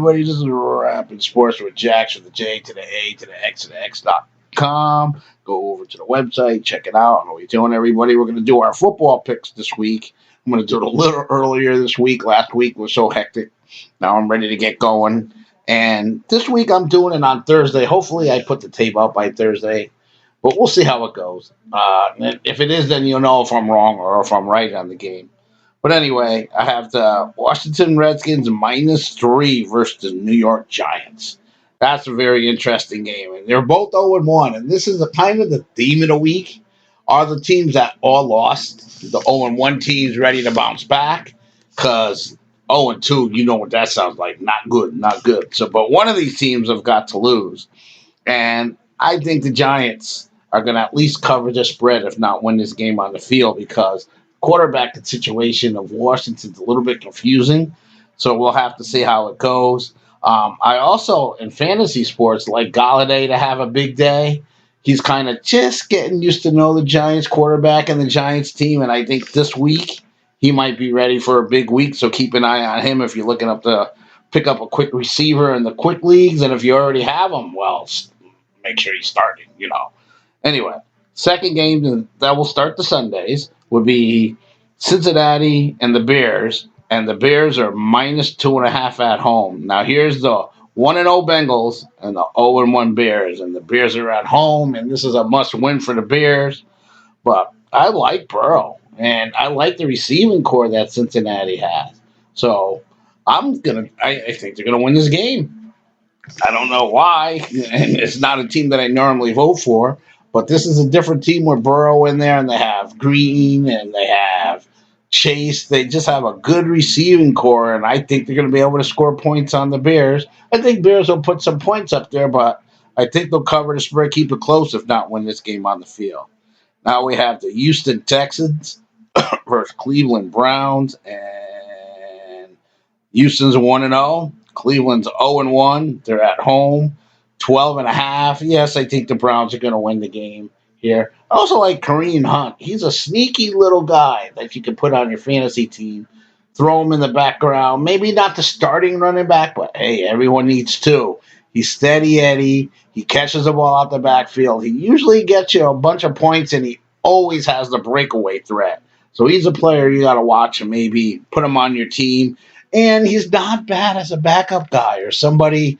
everybody. This is Rappinsports with Jax with the J to the A to the X to the X.com. Go over to the website, check it out. How are we doing, everybody? We're going to do our football picks this week. I'm going to do it a little earlier this week. Last week was so hectic. Now I'm ready to get going. And this week I'm doing it on Thursday. Hopefully I put the tape out by Thursday. But we'll see how it goes. If it is, then you'll know if I'm wrong or if I'm right on the game. But anyway, I have the Washington Redskins -3 versus the New York Giants. That's a very interesting game. And they're both 0-1. And this is kind of the theme of the week. Are the teams that all lost, the 0-1 teams ready to bounce back? Because 0-2, you know what that sounds like. Not good, not good. So, but one of these teams have got to lose. And I think the Giants are going to at least cover the spread, if not win this game on the field, because quarterback situation of Washington's a little bit confusing. So we'll have to see how it goes. I also, in fantasy sports, like Galladay to have a big day. He's kind of just getting used to know the Giants quarterback and the Giants team. And I think this week he might be ready for a big week. So keep an eye on him if you're looking up to pick up a quick receiver in the quick leagues. And if you already have him, well, make sure he's starting. Anyway, second game that will start the Sundays would be Cincinnati and the Bears. And the Bears are -2.5 at home. Now, here's the 1-0 Bengals and the 0-1 Bears. And the Bears are at home, and this is a must-win for the Bears. But I like Burrow, and I like the receiving core that Cincinnati has. So I think they're gonna win this game. I don't know why. It's not a team that I normally vote for, but this is a different team with Burrow in there, and they have Green and they have Chase. They just have a good receiving core, and I think they're going to be able to score points on the Bears. I think Bears will put some points up there, but I think they'll cover the spread, keep it close, if not win this game on the field. Now we have the Houston Texans versus Cleveland Browns, and Houston's 1-0. Cleveland's 0-1. They're at home, 12.5. Yes, I think the Browns are going to win the game here. I also like Kareem Hunt. He's a sneaky little guy that you can put on your fantasy team. Throw him in the background. Maybe not the starting running back, but hey, everyone needs two. He's steady Eddie. He catches the ball out the backfield. He usually gets you a bunch of points, and he always has the breakaway threat. So he's a player you got to watch and maybe put him on your team. And he's not bad as a backup guy or somebody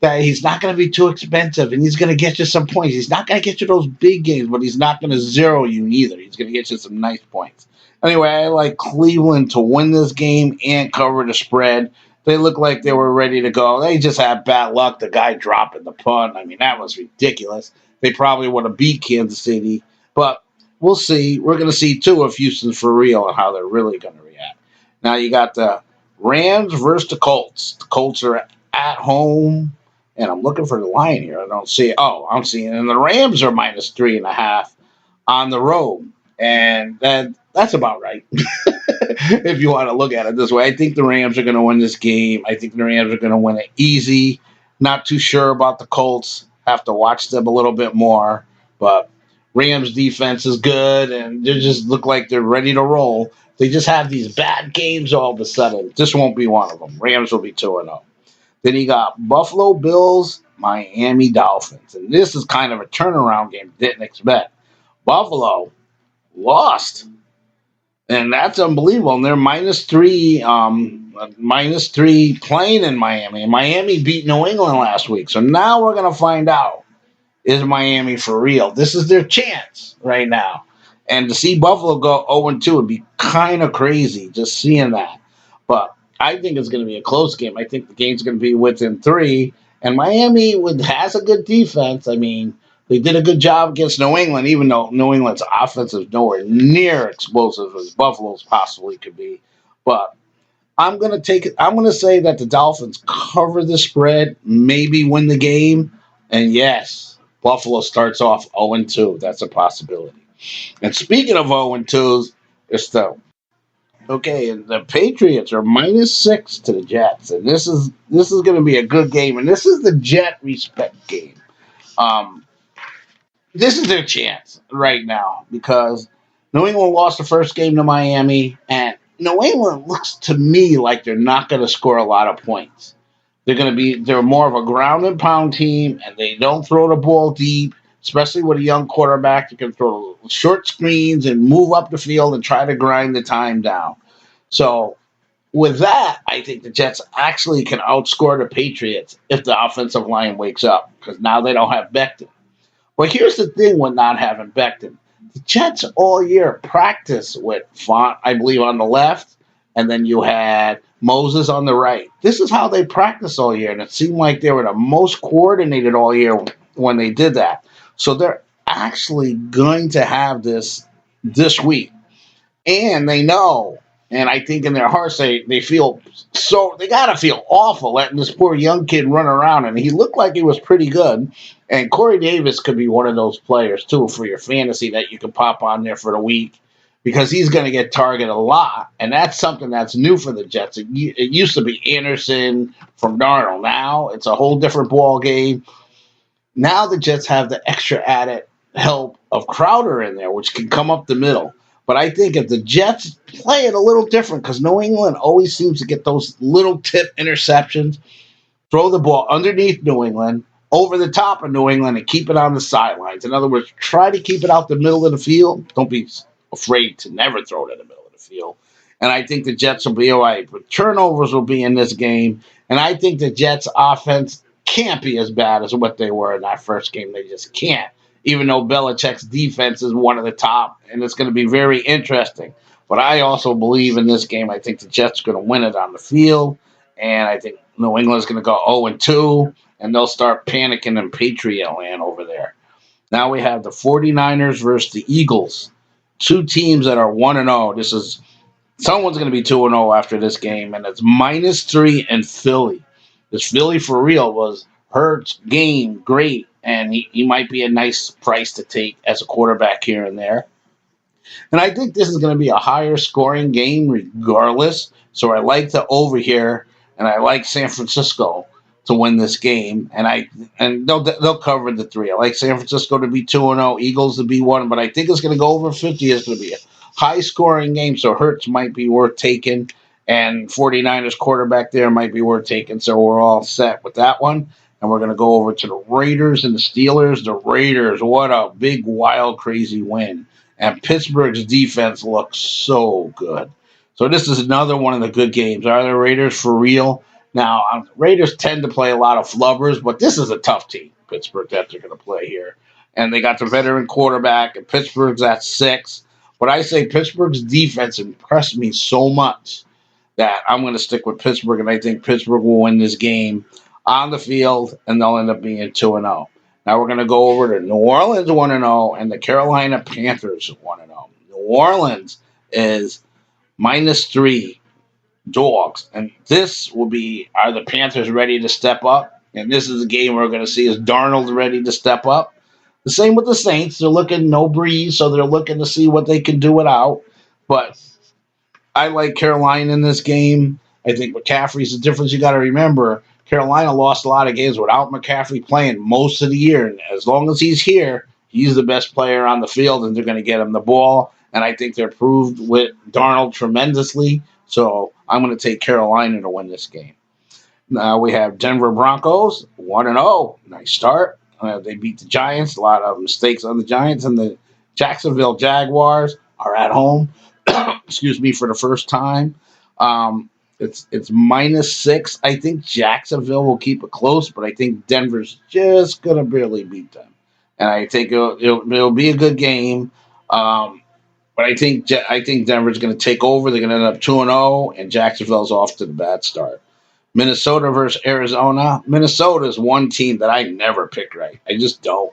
that he's not going to be too expensive, and he's going to get you some points. He's not going to get you those big games, but he's not going to zero you either. He's going to get you some nice points. Anyway, I like Cleveland to win this game and cover the spread. They look like they were ready to go. They just had bad luck. The guy dropping the punt. I mean, that was ridiculous. They probably would have beat Kansas City, but we'll see. We're going to see, too, if Houston's for real and how they're really going to react. Now you got the Rams versus the Colts. The Colts are at home. And I'm looking for the line here. I don't see it. Oh, I'm seeing it. And the Rams are -3.5 on the road. And that's about right. If you want to look at it this way. I think the Rams are going to win this game. I think the Rams are going to win it easy. Not too sure about the Colts. Have to watch them a little bit more. But Rams defense is good. And they just look like they're ready to roll. They just have these bad games all of a sudden. This won't be one of them. Rams will be 2-0. Then you got Buffalo Bills, Miami Dolphins. And this is kind of a turnaround game. Didn't expect. Buffalo lost. And that's unbelievable. And they're -3 playing in Miami. And Miami beat New England last week. So now we're going to find out, is Miami for real? This is their chance right now. And to see Buffalo go 0-2 would be kind of crazy, just seeing that. But I think it's going to be a close game. I think the game's going to be within 3. And Miami has a good defense. I mean, they did a good job against New England, even though New England's offense is nowhere near explosive as Buffalo's possibly could be. But I'm going to say that the Dolphins cover the spread, maybe win the game. And yes, Buffalo starts off 0-2. That's a possibility. And speaking of 0-2s, it's the and the Patriots are -6 to the Jets, and this is going to be a good game, and this is the Jet respect game. This is their chance right now because New England lost the first game to Miami, and New England looks to me like they're not going to score a lot of points. They're more of a ground and pound team, and they don't throw the ball deep, especially with a young quarterback. You can throw short screens and move up the field and try to grind the time down. So with that, I think the Jets actually can outscore the Patriots if the offensive line wakes up because now they don't have Becton. But here's the thing with not having Becton. The Jets all year practice with Font, I believe, on the left, and then you had Moses on the right. This is how they practice all year, and it seemed like they were the most coordinated all year when they did that. So they're actually going to have this week and they know, and I think in their hearts they feel so they gotta feel awful letting this poor young kid run around, and he looked like he was pretty good. And Corey Davis could be one of those players too for your fantasy that you could pop on there for the week because he's going to get targeted a lot, and that's something that's new for the Jets. It used to be Anderson from Darnold. Now it's a whole different ball game. Now the Jets have the extra added help of Crowder in there, which can come up the middle. But I think if the Jets play it a little different, because New England always seems to get those little tip interceptions, throw the ball underneath New England, over the top of New England, and keep it on the sidelines. In other words, try to keep it out the middle of the field. Don't be afraid to never throw it in the middle of the field. And I think the Jets will be all right. But turnovers will be in this game. And I think the Jets' offense can't be as bad as what they were in that first game. They just can't. Even though Belichick's defense is one of the top, and it's going to be very interesting. But I also believe in this game. I think the Jets are going to win it on the field, and I think New England's going to go 0-2, and they'll start panicking in Patriot land over there. Now we have the 49ers versus the Eagles, two teams that are 1-0. This is someone's going to be 2-0 after this game, and it's -3 in Philly. This Philly for real was Hurts game great, and he might be a nice price to take as a quarterback here and there. And I think this is going to be a higher scoring game regardless. So I like the over here, and I like San Francisco to win this game. And they'll cover the three. I like San Francisco to be 2-0, Eagles to be 1, but I think it's going to go over 50. It's going to be a high scoring game, so Hurts might be worth taking, and 49ers quarterback there might be worth taking. So we're all set with that one. And we're going to go over to the Raiders and the Steelers. The Raiders, what a big, wild, crazy win. And Pittsburgh's defense looks so good. So this is another one of the good games. Are the Raiders for real? Now, Raiders tend to play a lot of flubbers, but this is a tough team, Pittsburgh, that they're going to play here. And they got the veteran quarterback, and Pittsburgh's at 6. But I say Pittsburgh's defense impressed me so much that I'm going to stick with Pittsburgh, and I think Pittsburgh will win this game on the field, and they'll end up being 2-0. Now we're going to go over to New Orleans 1-0 and the Carolina Panthers 1-0. New Orleans is -3 dogs, and this will be, are the Panthers ready to step up? And this is a game we're going to see, is Darnold ready to step up? The same with the Saints. They're looking no breeze, so they're looking to see what they can do without. But I like Carolina in this game. I think McCaffrey's the difference. You got to remember, Carolina lost a lot of games without McCaffrey playing most of the year. And as long as he's here, he's the best player on the field, and they're going to get him the ball. And I think they're proved with Darnold tremendously. So I'm going to take Carolina to win this game. Now we have Denver Broncos 1-0. Nice start. They beat the Giants. A lot of mistakes on the Giants. And the Jacksonville Jaguars are at home. Excuse me, for the first time. It's -6. I think Jacksonville will keep it close, but I think Denver's just gonna barely beat them, and I think it'll be a good game. But I think Denver's gonna take over. They're gonna end up 2-0, and Jacksonville's off to the bad start. Minnesota versus Arizona. Minnesota is one team that I never pick right. I just don't.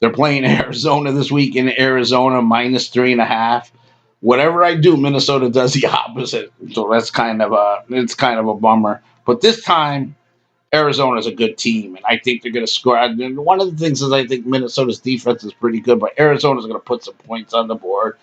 They're playing Arizona this week in Arizona -3.5. Whatever I do, Minnesota does the opposite. So that's kind of a bummer. But this time, Arizona's a good team, and I think they're going to score. And one of the things is I think Minnesota's defense is pretty good, but Arizona's going to put some points on the board.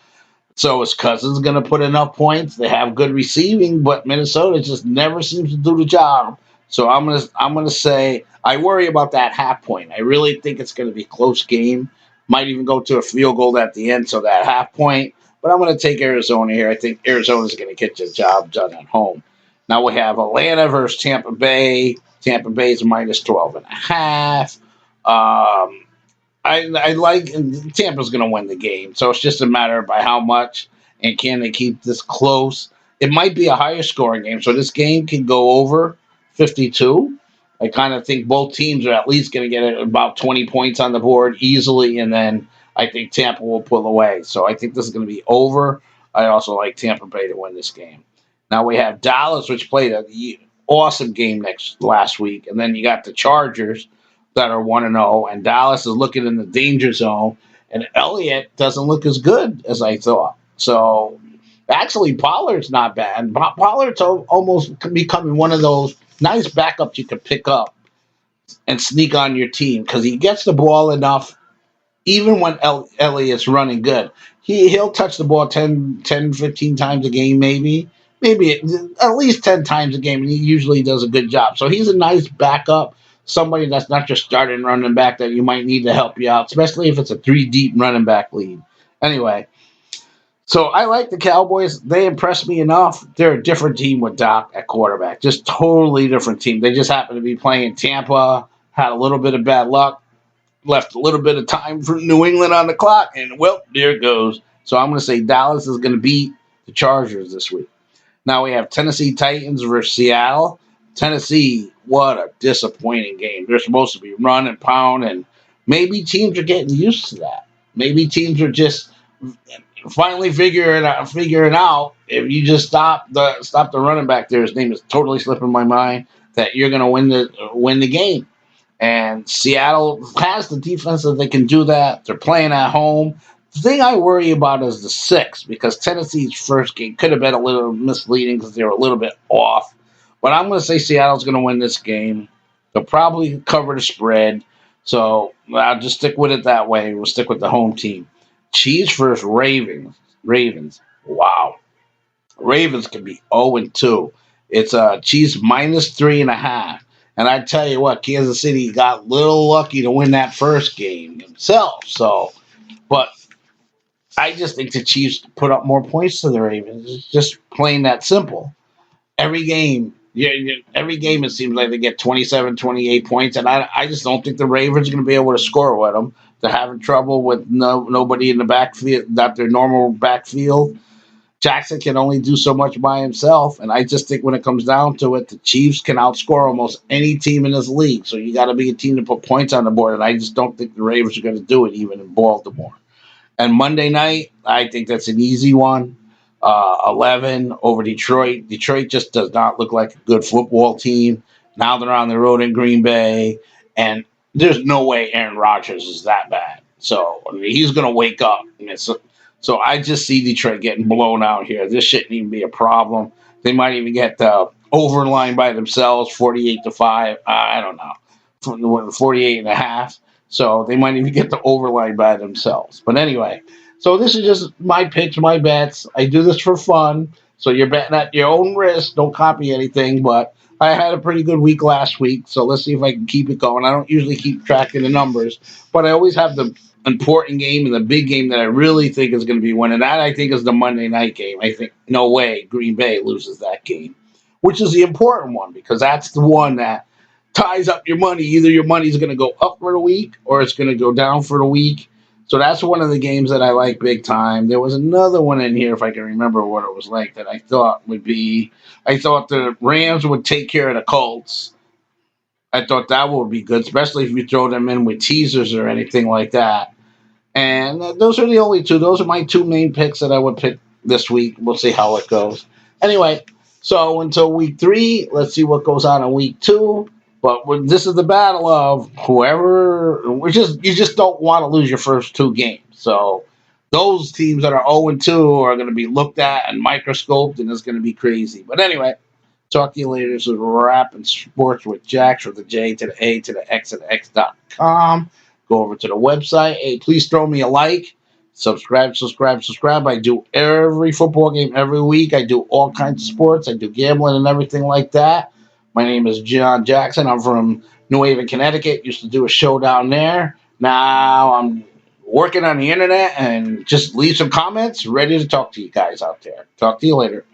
So is Cousins going to put enough points? They have good receiving, but Minnesota just never seems to do the job. So I'm gonna say I worry about that half point. I really think it's going to be a close game. Might even go to a field goal at the end, so that half point. But I'm going to take Arizona here. I think Arizona's going to get the job done at home. Now we have Atlanta versus Tampa Bay. Tampa Bay is minus 12.5. I like and Tampa's going to win the game, so it's just a matter of by how much and can they keep this close. It might be a higher scoring game, so this game can go over 52. I kind of think both teams are at least going to get about 20 points on the board easily, and then I think Tampa will pull away. So I think this is going to be over. I also like Tampa Bay to win this game. Now we have Dallas, which played an awesome game last week, and then you got the Chargers that are 1-0, and Dallas is looking in the danger zone, and Elliott doesn't look as good as I thought. So actually, Pollard's not bad. Pollard's almost becoming one of those nice backups you could pick up and sneak on your team because he gets the ball enough, even when Elliott's running good. He'll touch the ball 15 times a game, maybe at least 10 times a game, and he usually does a good job. So he's a nice backup, somebody that's not just starting running back that you might need to help you out, especially if it's a 3-deep running back lead. Anyway, so I like the Cowboys. They impressed me enough. They're a different team with Doc at quarterback. Just totally different team. They just happen to be playing Tampa, had a little bit of bad luck, left a little bit of time for New England on the clock, and, well, there it goes. So I'm going to say Dallas is going to beat the Chargers this week. Now we have Tennessee Titans versus Seattle. Tennessee, what a disappointing game. They're supposed to be run and pound, and maybe teams are getting used to that. Maybe teams are just finally figuring out if you just stop the running back there. His name is totally slipping my mind. That you're going to win the game. And Seattle has the defense that they can do that. They're playing at home. The thing I worry about is the 6, because Tennessee's first game could have been a little misleading because they were a little bit off. But I'm going to say Seattle's going to win this game. They'll probably cover the spread. So I'll just stick with it that way. We'll stick with the home team. Chiefs versus Ravens. Wow. Ravens can be 0-2. It's Chiefs minus 3.5. And I tell you what, Kansas City got a little lucky to win that first game themselves. So, but I just think the Chiefs put up more points to the Ravens. It's just plain that simple. Every game, it seems like they get 27, 28 points, and I just don't think the Ravens are going to be able to score with them. They're having trouble with nobody in the backfield, not their normal backfield. Jackson can only do so much by himself, and I just think when it comes down to it, the Chiefs can outscore almost any team in this league. So you got to be a team to put points on the board, and I just don't think the Ravens are going to do it even in Baltimore. And Monday night, I think that's an easy one. 11 over Detroit. Detroit just does not look like a good football team. Now they're on the road in Green Bay, and there's no way Aaron Rodgers is that bad. So he's going to wake up. So I just see Detroit getting blown out here. This shouldn't even be a problem. They might even get the overline by themselves, 48-5. I don't know, 48.5. So they might even get the overline by themselves. But anyway, so this is just my picks, my bets. I do this for fun. So you're betting at your own risk. Don't copy anything. But I had a pretty good week last week. So let's see if I can keep it going. I don't usually keep track of the numbers, but I always have the important game and the big game that I really think is going to be winning. That I think is the Monday night game. I think no way Green Bay loses that game, which is the important one because that's the one that ties up your money. Either your money's going to go up for the week or it's going to go down for the week. So that's one of the games that I like big time. There was another one in here, if I can remember what it was like, that I thought would be, I thought the Rams would take care of the Colts. I thought that would be good, especially if you throw them in with teasers or anything like that. And those are the only two. Those are my two main picks that I would pick this week. We'll see how it goes. Anyway, so until week 3, let's see what goes on in week 2. But this is the battle of whoever. You just don't want to lose your first 2 games. So those teams that are 0-2 are going to be looked at and microscoped, and it's going to be crazy. But anyway, talk to you later. This is Rappinsports with Jax, with the J to the A to the X to the X.com. Go over to the website. Hey, please throw me a like. Subscribe. I do every football game every week. I do all kinds of sports. I do gambling and everything like that. My name is John Jackson. I'm from New Haven, Connecticut. Used to do a show down there. Now I'm working on the internet and just leave some comments. Ready to talk to you guys out there. Talk to you later.